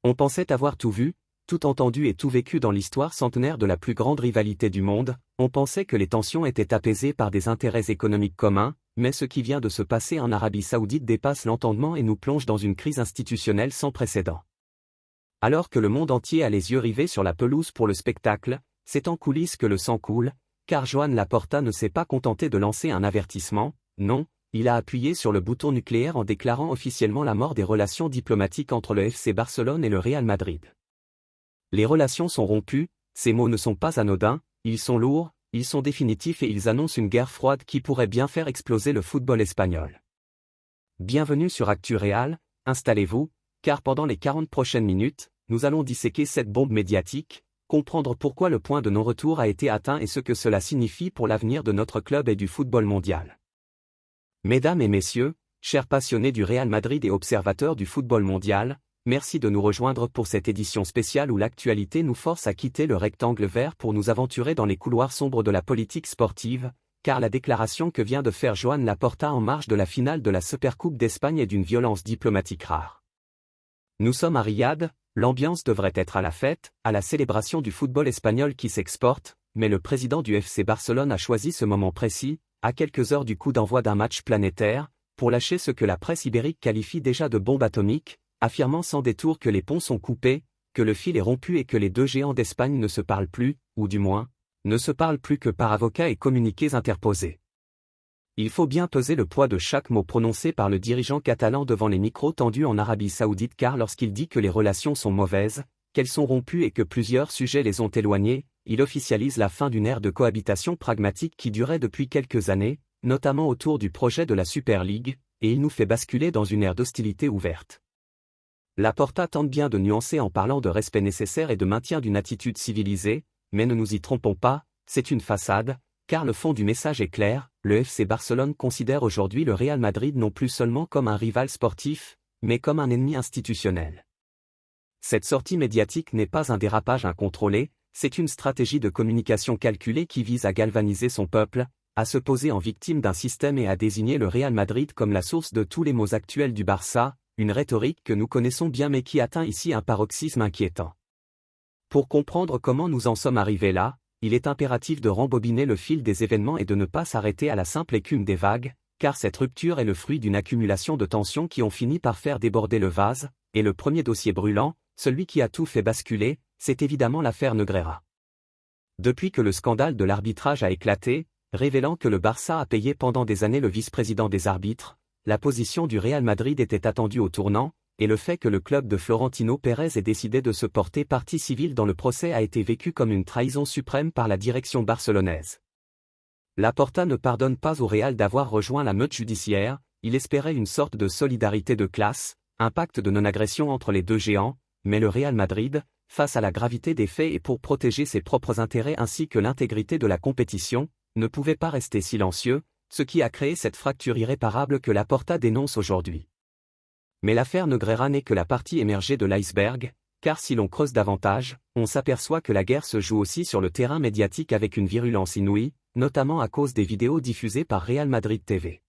On pensait avoir tout vu, tout entendu et tout vécu dans l'histoire centenaire de la plus grande rivalité du monde, on pensait que les tensions étaient apaisées par des intérêts économiques communs, mais ce qui vient de se passer en Arabie Saoudite dépasse l'entendement et nous plonge dans une crise institutionnelle sans précédent. Alors que le monde entier a les yeux rivés sur la pelouse pour le spectacle, c'est en coulisses que le sang coule, car Joan Laporta ne s'est pas contenté de lancer un avertissement, non, il a appuyé sur le bouton nucléaire en déclarant officiellement la mort des relations diplomatiques entre le FC Barcelone et le Real Madrid. Les relations sont rompues, ces mots ne sont pas anodins, ils sont lourds, ils sont définitifs et ils annoncent une guerre froide qui pourrait bien faire exploser le football espagnol. Bienvenue sur Actu Real, installez-vous, car pendant les 40 prochaines minutes, nous allons disséquer cette bombe médiatique, comprendre pourquoi le point de non-retour a été atteint et ce que cela signifie pour l'avenir de notre club et du football mondial. Mesdames et messieurs, chers passionnés du Real Madrid et observateurs du football mondial, merci de nous rejoindre pour cette édition spéciale où l'actualité nous force à quitter le rectangle vert pour nous aventurer dans les couloirs sombres de la politique sportive, car la déclaration que vient de faire Joan Laporta en marge de la finale de la Supercoupe d'Espagne est d'une violence diplomatique rare. Nous sommes à Riyad, l'ambiance devrait être à la fête, à la célébration du football espagnol qui s'exporte, mais le président du FC Barcelone a choisi ce moment précis, à quelques heures du coup d'envoi d'un match planétaire, pour lâcher ce que la presse ibérique qualifie déjà de bombe atomique, affirmant sans détour que les ponts sont coupés, que le fil est rompu et que les deux géants d'Espagne ne se parlent plus, ou du moins, ne se parlent plus que par avocats et communiqués interposés. Il faut bien peser le poids de chaque mot prononcé par le dirigeant catalan devant les micros tendus en Arabie Saoudite car lorsqu'il dit que les relations sont mauvaises, qu'elles sont rompues et que plusieurs sujets les ont éloignés, il officialise la fin d'une ère de cohabitation pragmatique qui durait depuis quelques années, notamment autour du projet de la Super League, et il nous fait basculer dans une ère d'hostilité ouverte. Laporta tente bien de nuancer en parlant de respect nécessaire et de maintien d'une attitude civilisée, mais ne nous y trompons pas, c'est une façade, car le fond du message est clair, le FC Barcelone considère aujourd'hui le Real Madrid non plus seulement comme un rival sportif, mais comme un ennemi institutionnel. Cette sortie médiatique n'est pas un dérapage incontrôlé, c'est une stratégie de communication calculée qui vise à galvaniser son peuple, à se poser en victime d'un système et à désigner le Real Madrid comme la source de tous les maux actuels du Barça, une rhétorique que nous connaissons bien mais qui atteint ici un paroxysme inquiétant. Pour comprendre comment nous en sommes arrivés là, il est impératif de rembobiner le fil des événements et de ne pas s'arrêter à la simple écume des vagues, car cette rupture est le fruit d'une accumulation de tensions qui ont fini par faire déborder le vase, et le premier dossier brûlant, celui qui a tout fait basculer, c'est évidemment l'affaire Negreira. Depuis que le scandale de l'arbitrage a éclaté, révélant que le Barça a payé pendant des années le vice-président des arbitres, la position du Real Madrid était attendue au tournant, et le fait que le club de Florentino Pérez ait décidé de se porter partie civile dans le procès a été vécu comme une trahison suprême par la direction barcelonaise. Laporta ne pardonne pas au Real d'avoir rejoint la meute judiciaire, il espérait une sorte de solidarité de classe, un pacte de non-agression entre les deux géants, mais le Real Madrid, face à la gravité des faits et pour protéger ses propres intérêts ainsi que l'intégrité de la compétition, ne pouvait pas rester silencieux, ce qui a créé cette fracture irréparable que Laporta dénonce aujourd'hui. Mais l'affaire Negreira n'est que la partie émergée de l'iceberg, car si l'on creuse davantage, on s'aperçoit que la guerre se joue aussi sur le terrain médiatique avec une virulence inouïe, notamment à cause des vidéos diffusées par Real Madrid TV.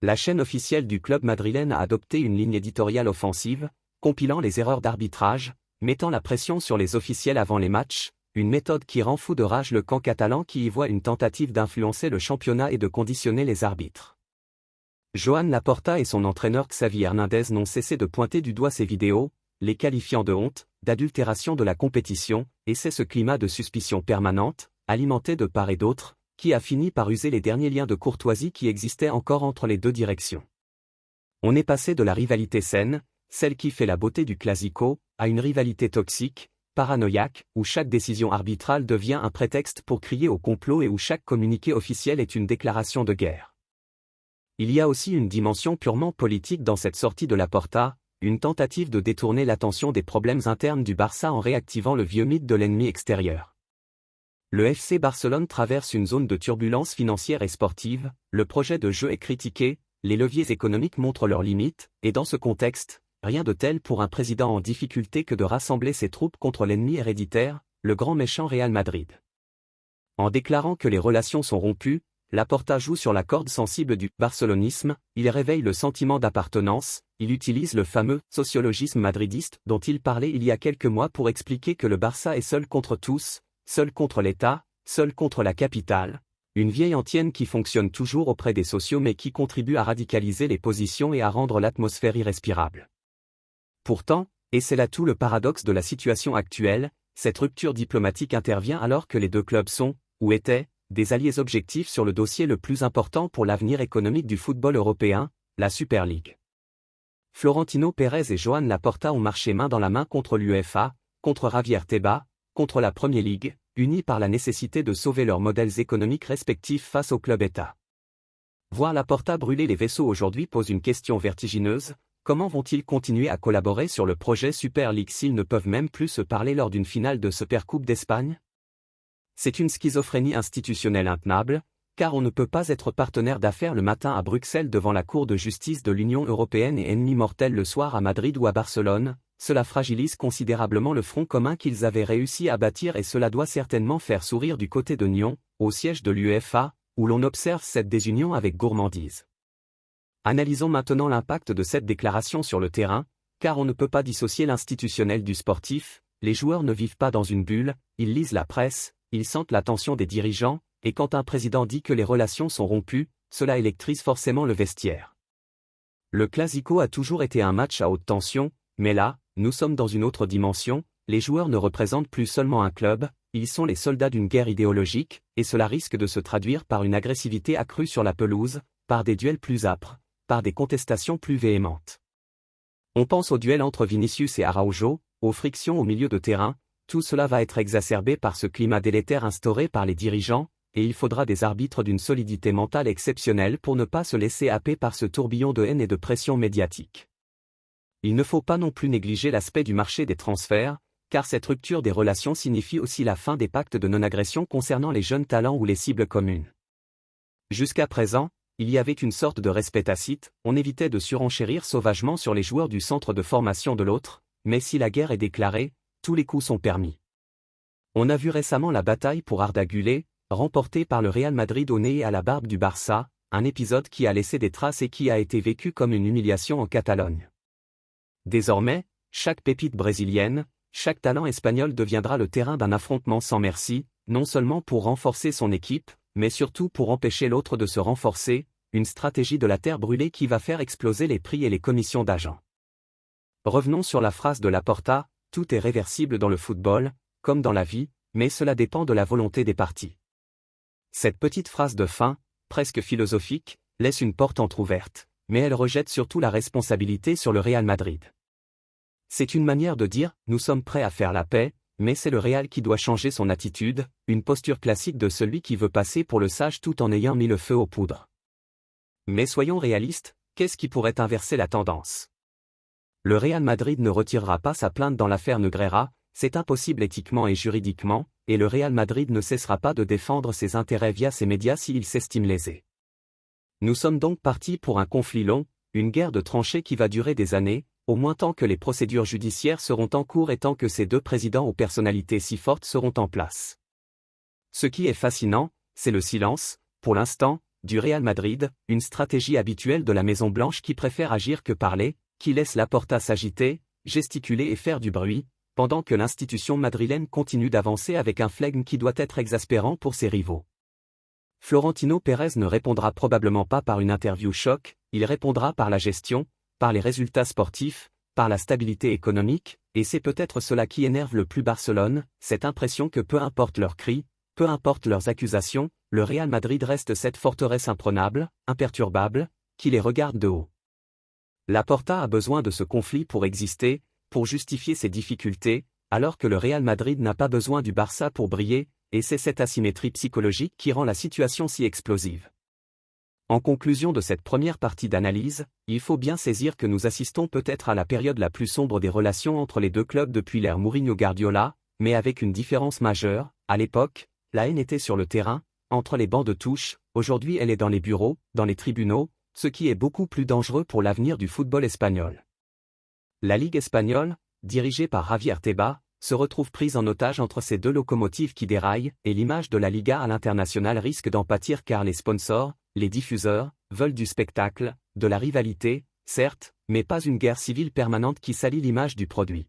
La chaîne officielle du club madrilène a adopté une ligne éditoriale offensive, compilant les erreurs d'arbitrage, mettant la pression sur les officiels avant les matchs, une méthode qui rend fou de rage le camp catalan qui y voit une tentative d'influencer le championnat et de conditionner les arbitres. Joan Laporta et son entraîneur Xavi Hernandez n'ont cessé de pointer du doigt ces vidéos, les qualifiant de honte, d'adultération de la compétition, et c'est ce climat de suspicion permanente, alimenté de part et d'autre, qui a fini par user les derniers liens de courtoisie qui existaient encore entre les deux directions. On est passé de la rivalité saine, celle qui fait la beauté du classico, à une rivalité toxique, paranoïaque, où chaque décision arbitrale devient un prétexte pour crier au complot et où chaque communiqué officiel est une déclaration de guerre. Il y a aussi une dimension purement politique dans cette sortie de Laporta, une tentative de détourner l'attention des problèmes internes du Barça en réactivant le vieux mythe de l'ennemi extérieur. Le FC Barcelone traverse une zone de turbulence financière et sportive, le projet de jeu est critiqué, les leviers économiques montrent leurs limites, et dans ce contexte, rien de tel pour un président en difficulté que de rassembler ses troupes contre l'ennemi héréditaire, le grand méchant Real Madrid. En déclarant que les relations sont rompues, Laporta joue sur la corde sensible du barcelonisme, il réveille le sentiment d'appartenance, il utilise le fameux sociologisme madridiste dont il parlait il y a quelques mois pour expliquer que le Barça est seul contre tous, seul contre l'État, seul contre la capitale, une vieille antienne qui fonctionne toujours auprès des sociaux mais qui contribue à radicaliser les positions et à rendre l'atmosphère irrespirable. Pourtant, et c'est là tout le paradoxe de la situation actuelle, cette rupture diplomatique intervient alors que les deux clubs sont, ou étaient, des alliés objectifs sur le dossier le plus important pour l'avenir économique du football européen, la Super League. Florentino Pérez et Joan Laporta ont marché main dans la main contre l'UEFA, contre Javier Tebas, contre la Premier League, unis par la nécessité de sauver leurs modèles économiques respectifs face au club État. Voir Laporta brûler les vaisseaux aujourd'hui pose une question vertigineuse: comment vont-ils continuer à collaborer sur le projet Super League s'ils ne peuvent même plus se parler lors d'une finale de Supercoupe d'Espagne? C'est une schizophrénie institutionnelle intenable, car on ne peut pas être partenaire d'affaires le matin à Bruxelles devant la Cour de justice de l'Union européenne et ennemi mortel le soir à Madrid ou à Barcelone. Cela fragilise considérablement le front commun qu'ils avaient réussi à bâtir et cela doit certainement faire sourire du côté de Nyon, au siège de l'UEFA, où l'on observe cette désunion avec gourmandise. Analysons maintenant l'impact de cette déclaration sur le terrain, car on ne peut pas dissocier l'institutionnel du sportif, les joueurs ne vivent pas dans une bulle, ils lisent la presse, ils sentent la tension des dirigeants, et quand un président dit que les relations sont rompues, cela électrise forcément le vestiaire. Le Classico a toujours été un match à haute tension, mais là, nous sommes dans une autre dimension, les joueurs ne représentent plus seulement un club, ils sont les soldats d'une guerre idéologique, et cela risque de se traduire par une agressivité accrue sur la pelouse, par des duels plus âpres, par des contestations plus véhémentes. On pense au duel entre Vinicius et Araujo, aux frictions au milieu de terrain, tout cela va être exacerbé par ce climat délétère instauré par les dirigeants, et il faudra des arbitres d'une solidité mentale exceptionnelle pour ne pas se laisser happer par ce tourbillon de haine et de pression médiatique. Il ne faut pas non plus négliger l'aspect du marché des transferts, car cette rupture des relations signifie aussi la fin des pactes de non-agression concernant les jeunes talents ou les cibles communes. Jusqu'à présent, il y avait une sorte de respect tacite, on évitait de surenchérir sauvagement sur les joueurs du centre de formation de l'autre, mais si la guerre est déclarée, tous les coups sont permis. On a vu récemment la bataille pour Arda Güler, remportée par le Real Madrid au nez et à la barbe du Barça, un épisode qui a laissé des traces et qui a été vécu comme une humiliation en Catalogne. Désormais, chaque pépite brésilienne, chaque talent espagnol deviendra le terrain d'un affrontement sans merci, non seulement pour renforcer son équipe, mais surtout pour empêcher l'autre de se renforcer, une stratégie de la terre brûlée qui va faire exploser les prix et les commissions d'agents. Revenons sur la phrase de Laporta: tout est réversible dans le football, comme dans la vie, mais cela dépend de la volonté des parties. Cette petite phrase de fin, presque philosophique, laisse une porte entrouverte, mais elle rejette surtout la responsabilité sur le Real Madrid. C'est une manière de dire, nous sommes prêts à faire la paix, mais c'est le Real qui doit changer son attitude, une posture classique de celui qui veut passer pour le sage tout en ayant mis le feu aux poudres. Mais soyons réalistes, qu'est-ce qui pourrait inverser la tendance? Le Real Madrid ne retirera pas sa plainte dans l'affaire Negreira, c'est impossible éthiquement et juridiquement, et le Real Madrid ne cessera pas de défendre ses intérêts via ses médias s'il s'estime lésé. Nous sommes donc partis pour un conflit long, une guerre de tranchées qui va durer des années, au moins tant que les procédures judiciaires seront en cours et tant que ces deux présidents aux personnalités si fortes seront en place. Ce qui est fascinant, c'est le silence, pour l'instant, du Real Madrid, une stratégie habituelle de la Maison-Blanche qui préfère agir que parler, qui laisse Laporta s'agiter, gesticuler et faire du bruit, pendant que l'institution madrilène continue d'avancer avec un flegme qui doit être exaspérant pour ses rivaux. Florentino Pérez ne répondra probablement pas par une interview choc, il répondra par la gestion, par les résultats sportifs, par la stabilité économique, et c'est peut-être cela qui énerve le plus Barcelone, cette impression que peu importe leurs cris, peu importe leurs accusations, le Real Madrid reste cette forteresse imprenable, imperturbable, qui les regarde de haut. Laporta a besoin de ce conflit pour exister, pour justifier ses difficultés, alors que le Real Madrid n'a pas besoin du Barça pour briller, et c'est cette asymétrie psychologique qui rend la situation si explosive. En conclusion de cette première partie d'analyse, il faut bien saisir que nous assistons peut-être à la période la plus sombre des relations entre les deux clubs depuis l'ère Mourinho-Guardiola, mais avec une différence majeure, à l'époque, la haine était sur le terrain, entre les bancs de touche, aujourd'hui elle est dans les bureaux, dans les tribunaux, ce qui est beaucoup plus dangereux pour l'avenir du football espagnol. La Ligue espagnole, dirigée par Javier Tebas, se retrouve prise en otage entre ces deux locomotives qui déraillent, et l'image de la Liga à l'international risque d'en pâtir car les sponsors, les diffuseurs, veulent du spectacle, de la rivalité, certes, mais pas une guerre civile permanente qui salit l'image du produit.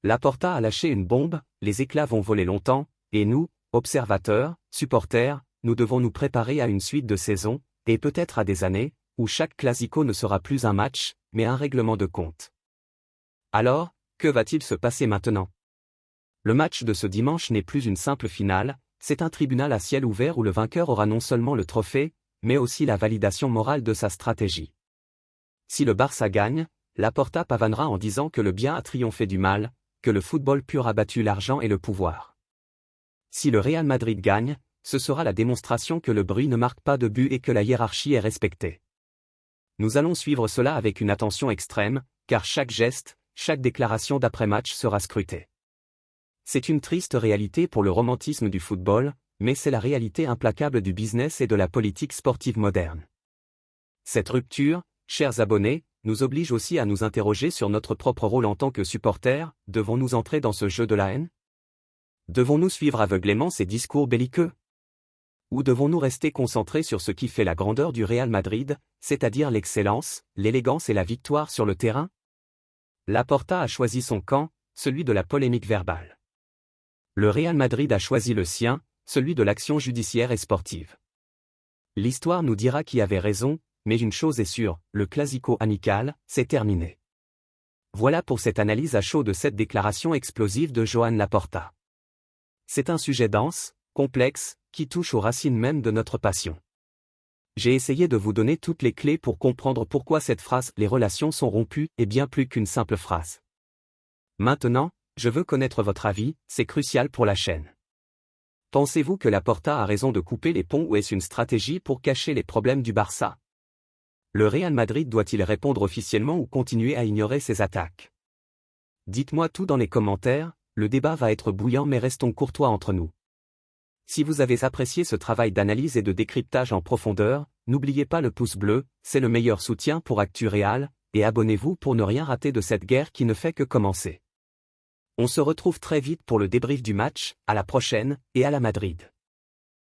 Laporta a lâché une bombe, les éclats vont voler longtemps, et nous, observateurs, supporters, nous devons nous préparer à une suite de saisons, et peut-être à des années, où chaque classico ne sera plus un match, mais un règlement de compte. Alors, que va-t-il se passer maintenant? Le match de ce dimanche n'est plus une simple finale, c'est un tribunal à ciel ouvert où le vainqueur aura non seulement le trophée, mais aussi la validation morale de sa stratégie. Si le Barça gagne, Laporta pavanera en disant que le bien a triomphé du mal, que le football pur a battu l'argent et le pouvoir. Si le Real Madrid gagne, ce sera la démonstration que le bruit ne marque pas de but et que la hiérarchie est respectée. Nous allons suivre cela avec une attention extrême, car chaque geste, chaque déclaration d'après-match sera scrutée. C'est une triste réalité pour le romantisme du football, mais c'est la réalité implacable du business et de la politique sportive moderne. Cette rupture, chers abonnés, nous oblige aussi à nous interroger sur notre propre rôle en tant que supporters. Devons-nous entrer dans ce jeu de la haine? Devons-nous suivre aveuglément ces discours belliqueux? Ou devons-nous rester concentrés sur ce qui fait la grandeur du Real Madrid, c'est-à-dire l'excellence, l'élégance et la victoire sur le terrain? Laporta a choisi son camp, celui de la polémique verbale. Le Real Madrid a choisi le sien, celui de l'action judiciaire et sportive. L'histoire nous dira qui avait raison, mais une chose est sûre, le classico amical, c'est terminé. Voilà pour cette analyse à chaud de cette déclaration explosive de Joan Laporta. C'est un sujet dense, complexe, qui touche aux racines même de notre passion. J'ai essayé de vous donner toutes les clés pour comprendre pourquoi cette phrase « les relations sont rompues » est bien plus qu'une simple phrase. Maintenant, je veux connaître votre avis, c'est crucial pour la chaîne. Pensez-vous que Laporta a raison de couper les ponts ou est-ce une stratégie pour cacher les problèmes du Barça? Le Real Madrid doit-il répondre officiellement ou continuer à ignorer ses attaques? Dites-moi tout dans les commentaires, le débat va être bouillant mais restons courtois entre nous. Si vous avez apprécié ce travail d'analyse et de décryptage en profondeur, n'oubliez pas le pouce bleu, c'est le meilleur soutien pour Actu Real, et abonnez-vous pour ne rien rater de cette guerre qui ne fait que commencer. On se retrouve très vite pour le débrief du match, à la prochaine, et à la Madrid.